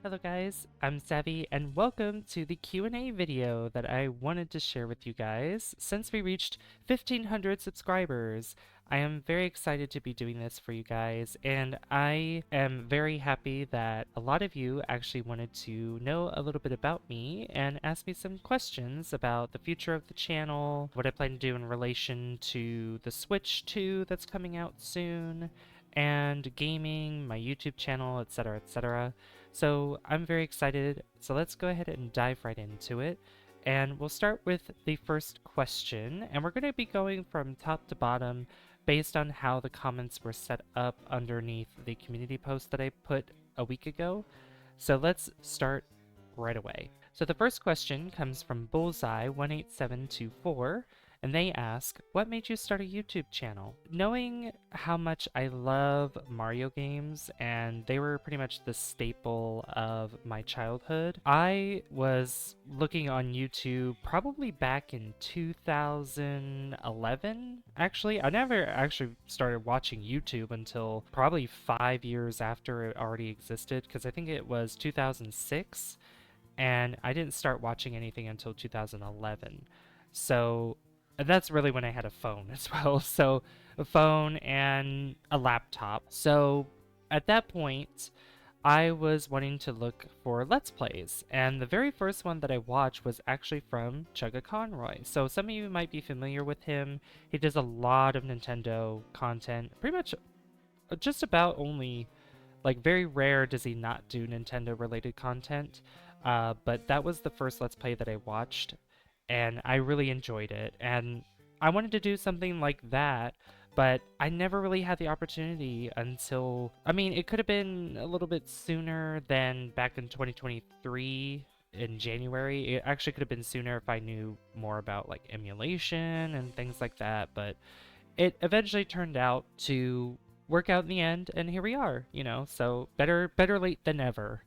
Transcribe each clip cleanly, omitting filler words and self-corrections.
Hello guys, I'm Savvy and welcome to the Q&A video that I wanted to share with you guys since we reached 1,500 subscribers. I am very excited to be doing this for you guys, and I am very happy that a lot of you actually wanted to know a little bit about me and ask me some questions about the future of the channel, what I plan to do in relation to the Switch 2 that's coming out soon, and gaming, my YouTube channel, etc., etc. So I'm very excited. So let's go ahead and dive right into it. And we'll start with the first question. And we're going to be going from top to bottom based on how the comments were set up underneath the community post that I put a week ago. So let's start right away. So the first question comes from Bullseye18724. And they ask, what made you start a YouTube channel? Knowing how much I love Mario games, and they were pretty much the staple of my childhood, I was looking on YouTube probably back in 2011. Actually, I never actually started watching YouTube until probably 5 years after it already existed, because I think it was 2006, and I didn't start watching anything until 2011. So that's really when I had a phone as well. So a phone and a laptop. So at that point, I was wanting to look for Let's Plays, and the very first one that I watched was actually from Chugga Conroy. So some of you might be familiar with him. He does a lot of Nintendo content, pretty much just about only, like, very rare does he not do Nintendo related content. But that was the first Let's Play that I watched, and I really enjoyed it. And I wanted to do something like that, but I never really had the opportunity until, I mean, it could have been a little bit sooner than back in 2023 in January. It actually could have been sooner if I knew more about like emulation and things like that, but it eventually turned out to work out in the end, and here we are, you know. So better late than never.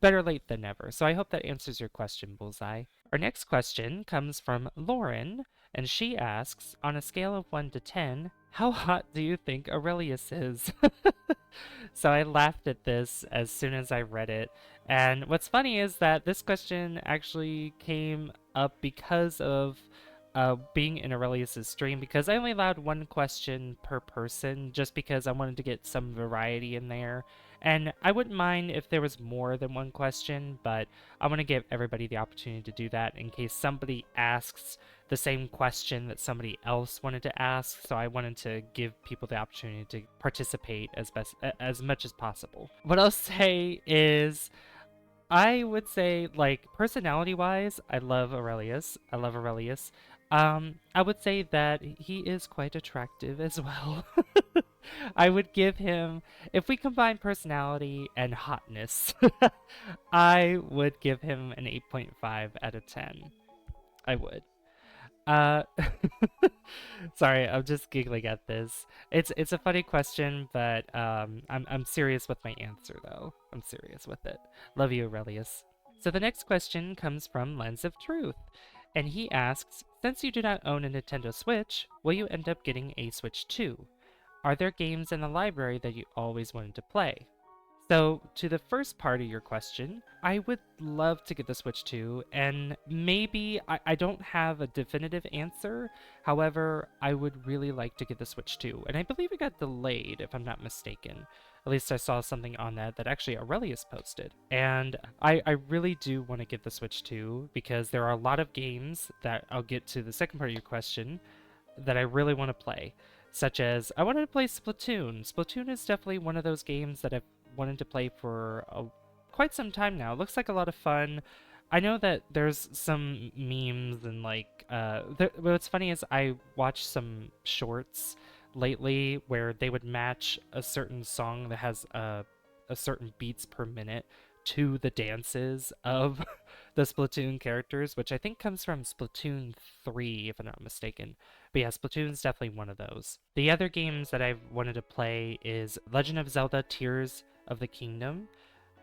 Better late than never. So I hope that answers your question, Bullseye. Our next question comes from Lauren, and she asks, on a scale of 1 to 10, how hot do you think Aurelius is? So I laughed at this as soon as I read it. And what's funny is that this question actually came up because of being in Aurelius's stream, because I only allowed one question per person just because I wanted to get some variety in there. And I wouldn't mind if there was more than one question, but I want to give everybody the opportunity to do that in case somebody asks the same question that somebody else wanted to ask. So I wanted to give people the opportunity to participate as much as possible. What I'll say is, I would say, like, personality-wise, I love Aurelius. I love Aurelius. I would say that he is quite attractive as well. I would give him, if we combine personality and hotness, I would give him an 8.5 out of 10. I would. Uh, Sorry, I'm just giggling at this. It's a funny question, but I'm serious with my answer though. I'm serious with it. Love you, Aurelius. So the next question comes from Lens of Truth, and he asks, since you do not own a Nintendo Switch, will you end up getting a Switch 2? Are there games in the library that you always wanted to play? So, to the first part of your question, I would love to get the Switch 2, and maybe I don't have a definitive answer. However, I would really like to get the Switch 2, and I believe it got delayed, if I'm not mistaken. At least I saw something on that actually Aurelius posted. And I really do want to get the Switch 2, because there are a lot of games that I'll get to the second part of your question that I really want to play, such as I wanted to play Splatoon. Splatoon is definitely one of those games that I've wanted to play for quite some time now. It looks like a lot of fun. I know that there's some memes and like what's funny is I watched some shorts lately where they would match a certain song that has a certain beats per minute to the dances of the Splatoon characters, which I think comes from Splatoon 3, if I'm not mistaken. But yeah, Splatoon's definitely one of those. The other games that I've wanted to play is Legend of Zelda Tears of the Kingdom.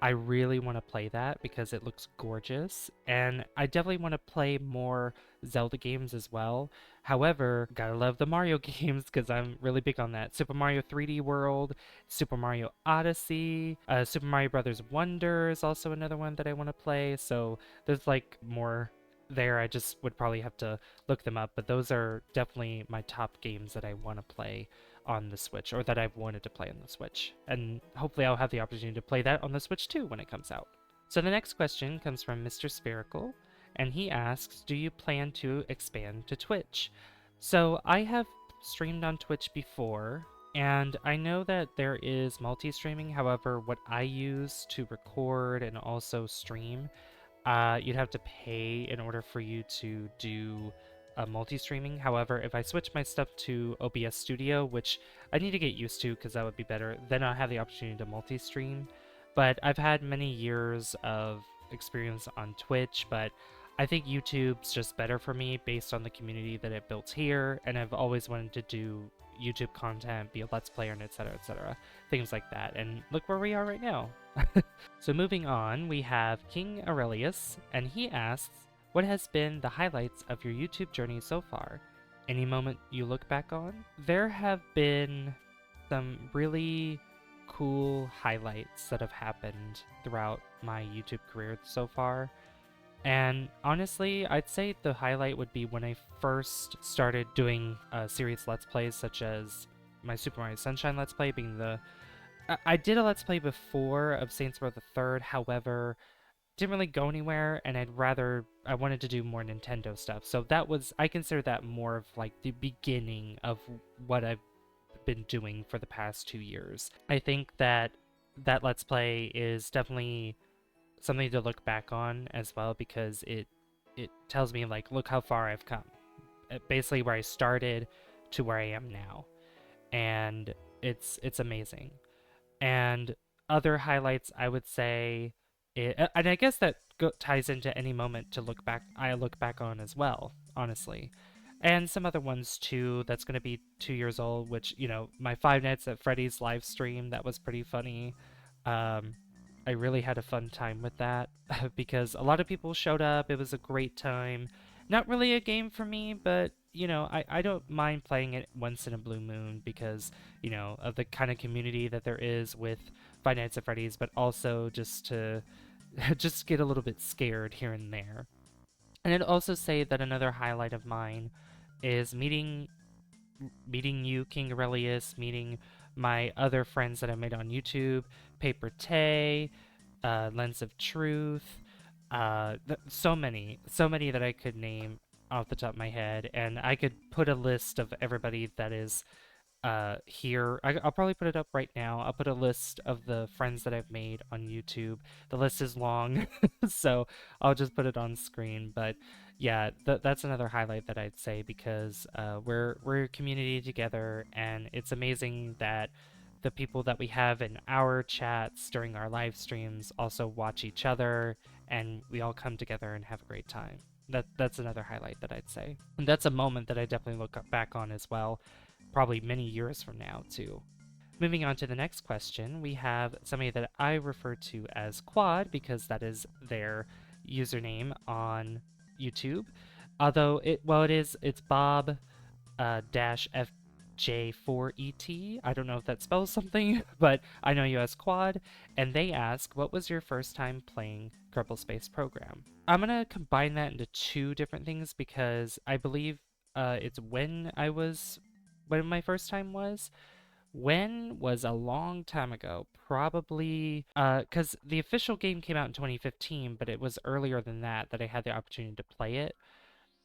I really want to play that because it looks gorgeous, and I definitely want to play more Zelda games as well. However, gotta love the Mario games because I'm really big on that. Super Mario 3D World, Super Mario Odyssey, Super Mario Brothers Wonder is also another one that I want to play. So there's like more there. I just would probably have to look them up, but those are definitely my top games that I want to play on the Switch, or that I've wanted to play on the Switch. And hopefully I'll have the opportunity to play that on the Switch too when it comes out. So the next question comes from Mr. Spherical, and he asks, do you plan to expand to Twitch? So I have streamed on Twitch before, and I know that there is multi-streaming. However, what I use to record and also stream, you'd have to pay in order for you to do multi-streaming. However, if I switch my stuff to OBS Studio, which I need to get used to because that would be better, then I'll have the opportunity to multi-stream. But I've had many years of experience on Twitch, but I think YouTube's just better for me based on the community that it built here, and I've always wanted to do YouTube content, be a Let's Player, and etc., things like that. And look where we are right now. So moving on, we have King Aurelius, and he asks, what has been the highlights of your YouTube journey so far? Any moment you look back on? There have been some really cool highlights that have happened throughout my YouTube career so far. And honestly, I'd say the highlight would be when I first started doing serious Let's Plays, such as my Super Mario Sunshine Let's Play being the... I did a Let's Play before of Saints Row the Third, however, didn't really go anywhere, and I wanted to do more Nintendo stuff. So that was, I consider that more of like the beginning of what I've been doing for the past 2 years. I think that that Let's Play is definitely something to look back on as well, because it tells me like, look how far I've come. Basically where I started to where I am now. And it's amazing. And other highlights, I would say, and I guess that ties into any moment to look back. I look back on as well, honestly, and some other ones too. That's going to be 2 years old, which my Five Nights at Freddy's live stream, that was pretty funny. Um, I really had a fun time with that because a lot of people showed up. It was a great time. Not really a game for me, but I don't mind playing it once in a blue moon because of the kind of community that there is with Five Nights at Freddy's, but also just to just get a little bit scared here and there. And I'd also say that another highlight of mine is meeting you, King Aurelius, meeting my other friends that I made on YouTube, Paper Tay, Lens of Truth, so many that I could name off the top of my head, and I could put a list of everybody that is here. I'll probably put it up right now. I'll put a list of the friends that I've made on YouTube. The list is long, so I'll just put it on screen. But yeah, that's another highlight that I'd say, because we're a community together, and it's amazing that the people that we have in our chats during our live streams also watch each other, and we all come together and have a great time. That's another highlight that I'd say. And that's a moment that I definitely look back on as well, probably many years from now too. Moving on to the next question, we have somebody that I refer to as Quad because that is their username on YouTube. Although it's Bob dash FJ4ET. I don't know if that spells something, but I know you as Quad. And they ask, what was your first time playing Kerbal Space Program? I'm gonna combine that into two different things because I believe it's when my first time was. When was a long time ago, probably because the official game came out in 2015, but it was earlier than that I had the opportunity to play it.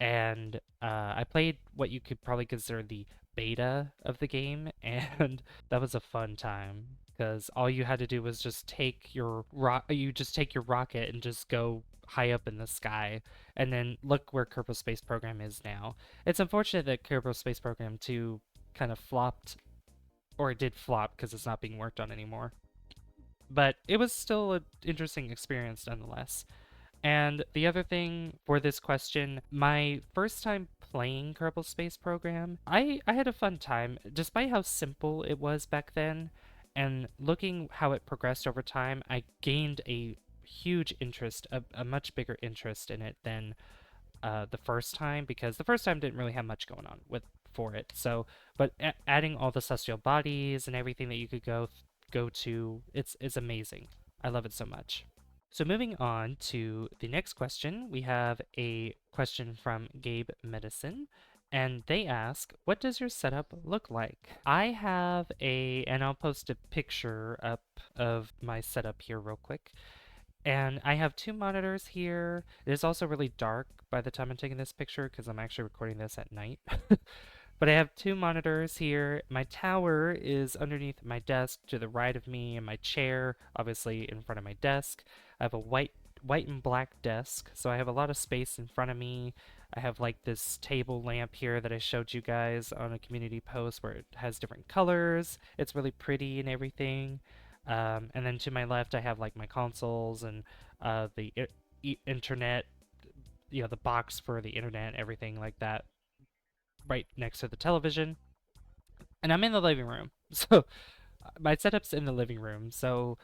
And I played what you could probably consider the beta of the game, and that was a fun time because all you had to do was just take your rocket and just go high up in the sky, and then look where Kerbal Space Program is now. It's unfortunate that Kerbal Space Program 2 kind of flopped, or it did flop because it's not being worked on anymore. But it was still an interesting experience nonetheless. And the other thing for this question, my first time playing Kerbal Space Program, I had a fun time, despite how simple it was back then. And looking how it progressed over time, I gained a huge interest, a much bigger interest in it than the first time, because the first time didn't really have much going on with for it. So, but adding all the celestial bodies and everything that you could go to, it's amazing. I love it so much. So moving on to the next question, we have a question from Gabe Medicine, and they ask, what does your setup look like? I have and I'll post a picture up of my setup here real quick. And I have two monitors here. It is also really dark by the time I'm taking this picture because I'm actually recording this at night. But I have two monitors here. My tower is underneath my desk to the right of me, and my chair, obviously, in front of my desk. I have a white and black desk, so I have a lot of space in front of me. I have like this table lamp here that I showed you guys on a community post where it has different colors. It's really pretty and everything. And then to my left, I have like my consoles and the internet, the box for the internet, everything like that, right next to the television. And I'm in the living room. So my setup's in the living room. So,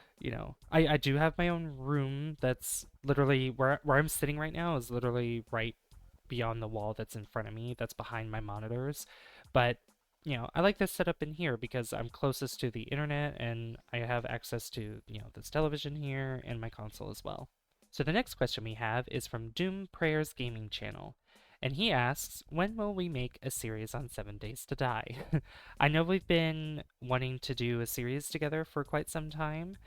I do have my own room that's literally where I'm sitting right now is literally right beyond the wall that's in front of me, that's behind my monitors. But, I like this setup in here because I'm closest to the internet and I have access to, this television here and my console as well. So the next question we have is from Doom Prayers Gaming Channel. And he asks, when will we make a series on 7 Days to Die? I know we've been wanting to do a series together for quite some time,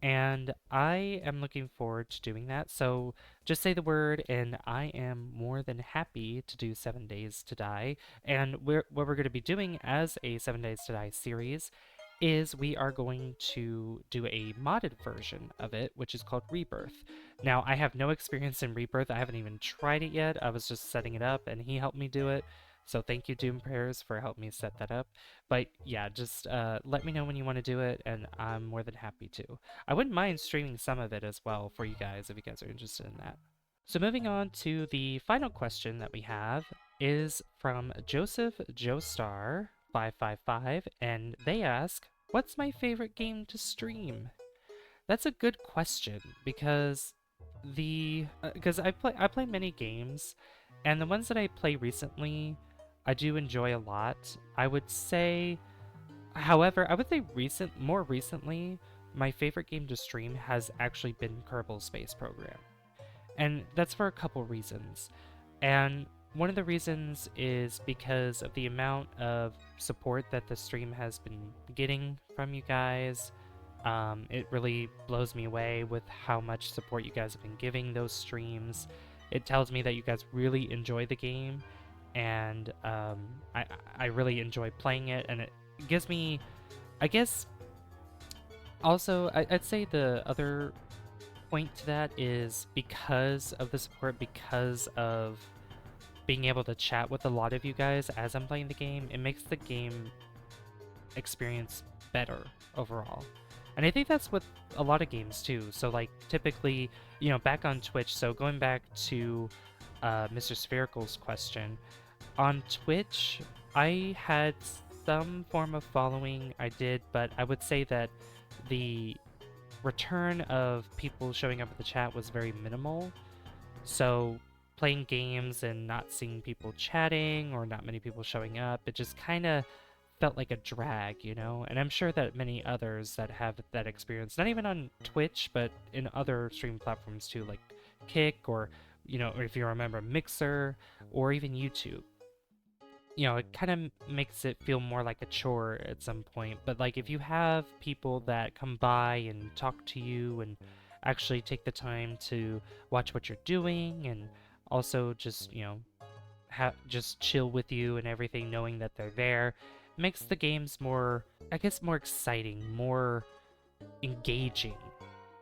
and I am looking forward to doing that. So just say the word, and I am more than happy to do 7 Days to Die. And what we're going to be doing as a 7 Days to Die series is we are going to do a modded version of it, which is called Rebirth. Now, I have no experience in Rebirth. I haven't even tried it yet. I was just setting it up, and he helped me do it. So thank you, Doom Prayers, for helping me set that up. But yeah, just let me know when you want to do it, and I'm more than happy to. I wouldn't mind streaming some of it as well for you guys if you guys are interested in that. So moving on to the final question that we have is from Joseph Joestar 555, and they ask, what's my favorite game to stream? That's a good question because because I play many games, and the ones that I play recently I do enjoy a lot. I would say, however, I would say more recently, my favorite game to stream has actually been Kerbal Space Program. And that's for a couple reasons. And one of the reasons is because of the amount of support that the stream has been getting from you guys. It really blows me away with how much support you guys have been giving those streams. It tells me that you guys really enjoy the game, and I really enjoy playing it, and it gives me, I guess, also, I'd say the other point to that is because of the support, because of being able to chat with a lot of you guys as I'm playing the game, it makes the game experience better overall. And I think that's with a lot of games too. So like typically, back on Twitch, so going back to Mr. Spherical's question, on Twitch, I had some form of following, I did, but I would say that the return of people showing up at the chat was very minimal. So playing games and not seeing people chatting or not many people showing up, it just kind of felt like a drag, And I'm sure that many others that have that experience, not even on Twitch, but in other streaming platforms too, like Kick or, or if you remember Mixer or even YouTube. It kind of makes it feel more like a chore at some point. But like if you have people that come by and talk to you and actually take the time to watch what you're doing and also just, just chill with you and everything, knowing that they're there, makes the games more, I guess, more exciting, more engaging.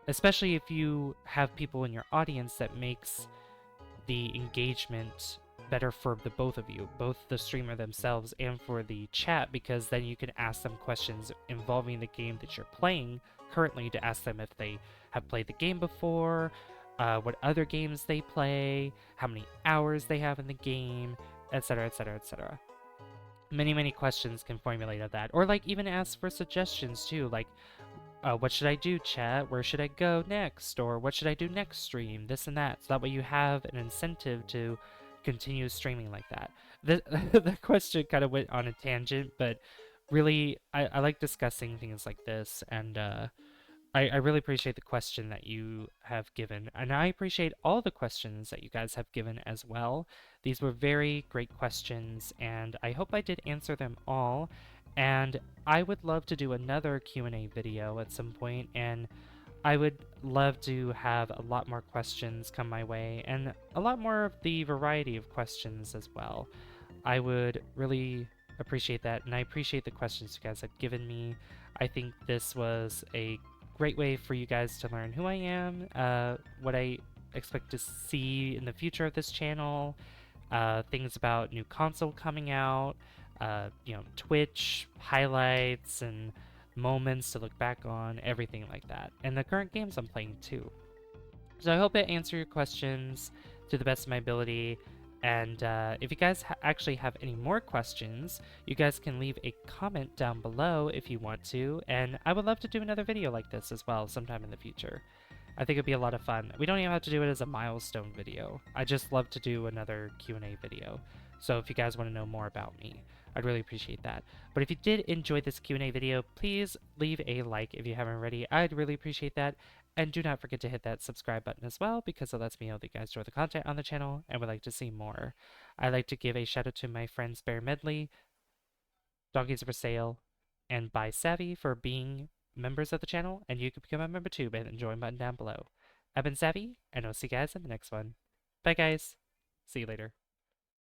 Especially if you have people in your audience that makes the engagement better for the both of you, both the streamer themselves and for the chat, because then you can ask them questions involving the game that you're playing currently to ask them if they have played the game before, what other games they play, how many hours they have in the game, etc., etc., etc. many questions can formulate of that, or like even ask for suggestions too, like what should I do, chat? Where should I go next? Or what should I do next stream? This and that. So that way you have an incentive to continue streaming like that. The, the question kind of went on a tangent, but really, I like discussing things like this, and I really appreciate the question that you have given, and I appreciate all the questions that you guys have given as well. These were very great questions, and I hope I did answer them all. And I would love to do another Q&A video at some point, and I would love to have a lot more questions come my way, and a lot more of the variety of questions as well. I would really appreciate that, and I appreciate the questions you guys have given me. I think this was a great way for you guys to learn who I am, what I expect to see in the future of this channel, things about new console coming out, Twitch highlights and moments to look back on, everything like that, and the current games I'm playing too. So I hope it answered your questions to the best of my ability. And if you guys actually have any more questions, you guys can leave a comment down below if you want to, and I would love to do another video like this as well sometime in the future. I think it'd be a lot of fun. We don't even have to do it as a milestone video. I just love to do another Q&A video. So if you guys want to know more about me, I'd really appreciate that. But if you did enjoy this Q&A video, please leave a like if you haven't already. I'd really appreciate that. And do not forget to hit that subscribe button as well, because it lets me know that you guys enjoy the content on the channel and would like to see more. I'd like to give a shout out to my friends Bear Medley, Donkeys for Sale, and Buy Savvy for being members of the channel, and you can become a member too by the join button down below. I've been Savvy, and I'll see you guys in the next one. Bye guys. See you later.